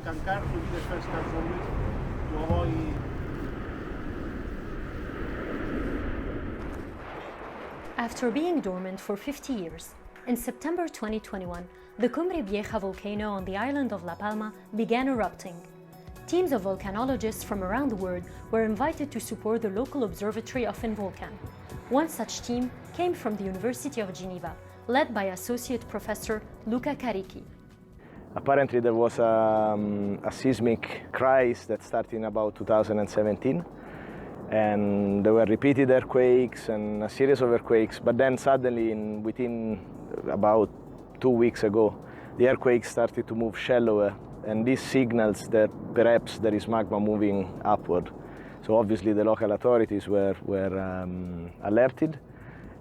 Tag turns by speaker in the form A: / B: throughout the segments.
A: Volcan car will be the first car forward to avoid.
B: After being dormant for 50 years, in September 2021, the Cumbre Vieja volcano on the island of La Palma began erupting. Teams of volcanologists from around the world were invited to support the local observatory of Involcan. One such team came from the University of Geneva, led by Associate Professor Luca Carichi.
C: Apparently there was a seismic crisis that started in about 2017, and there were repeated earthquakes and a series of earthquakes, but then suddenly within about 2 weeks ago, the earthquakes started to move shallower, and this signals that perhaps there is magma moving upward. So obviously the local authorities were alerted,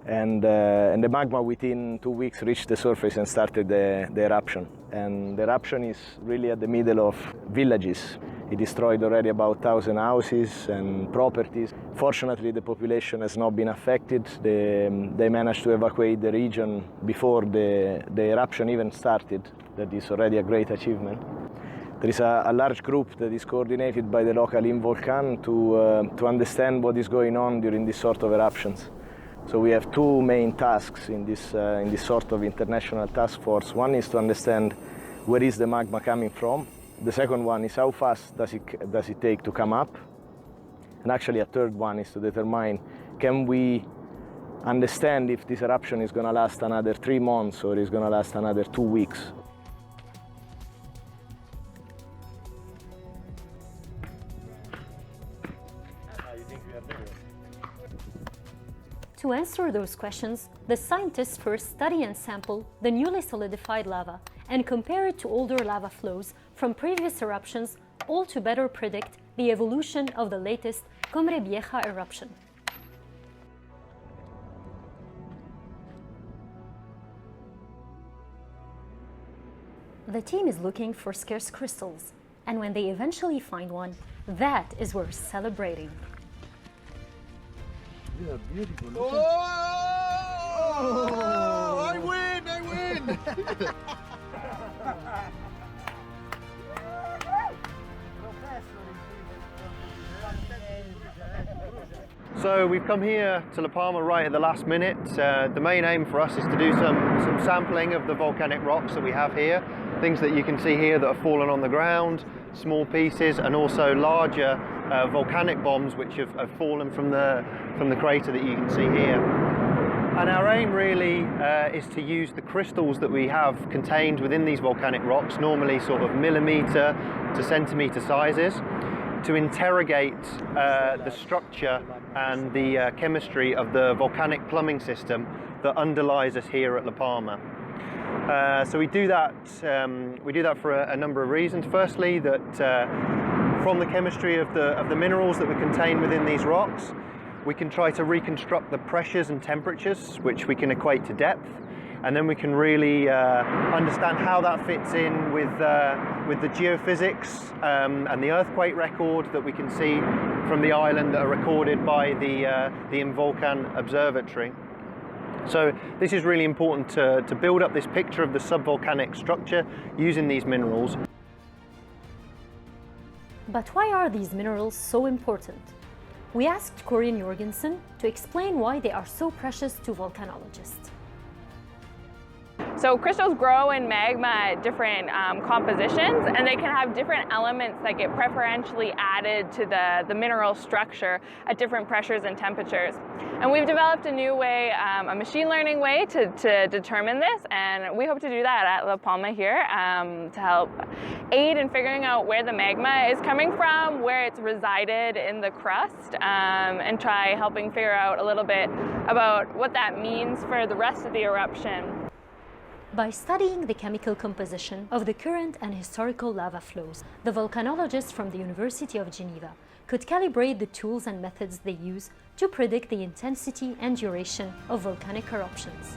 C: and the magma within 2 weeks reached the surface and started the eruption. And the eruption is really at the middle of villages. It destroyed already about 1,000 houses and properties. Fortunately, the population has not been affected. They managed to evacuate the region before the eruption even started. That is already a great achievement. There is a large group that is coordinated by the local Involcan to understand what is going on during this sort of eruptions. So we have two main tasks in this sort of international task force. One is to understand where is the magma coming from. The second one is how fast does it take to come up. And actually a third one is to determine, can we understand if this eruption is going to last another 3 months or is going to last another 2 weeks.
B: To answer those questions, the scientists first study and sample the newly solidified lava and compare it to older lava flows from previous eruptions, all to better predict the evolution of the latest Cumbre Vieja eruption. The team is looking for scarce crystals, and when they eventually find one, that is worth celebrating.
A: These are beautiful. Oh! I win! I win!
D: So we've come here to La Palma right at the last minute. The main aim for us is to do some sampling of the volcanic rocks that we have here. Things that you can see here that have fallen on the ground, small pieces, and also larger volcanic bombs which have fallen from the crater that you can see here. And our aim really is to use the crystals that we have contained within these volcanic rocks, normally sort of millimeter to centimeter sizes, to interrogate the structure and the chemistry of the volcanic plumbing system that underlies us here at La Palma. So we do that for a number of reasons. Firstly, that from the chemistry of the minerals that we contain within these rocks, we can try to reconstruct the pressures and temperatures, which we can equate to depth, and then we can really understand how that fits in with the geophysics and the earthquake record that we can see from the island that are recorded by the Involcan Observatory. So this is really important to build up this picture of the subvolcanic structure using these minerals.
B: But why are these minerals so important? We asked Corinne Jorgensen to explain why they are so precious to volcanologists.
E: So crystals grow in magma at different compositions, and they can have different elements that get preferentially added to the mineral structure at different pressures and temperatures. And we've developed a new way, a machine learning way to determine this, and we hope to do that at La Palma here to help aid in figuring out where the magma is coming from, where it's resided in the crust, and try helping figure out a little bit about what that means for the rest of the eruption.
B: By studying the chemical composition of the current and historical lava flows, the volcanologists from the University of Geneva could calibrate the tools and methods they use to predict the intensity and duration of volcanic eruptions.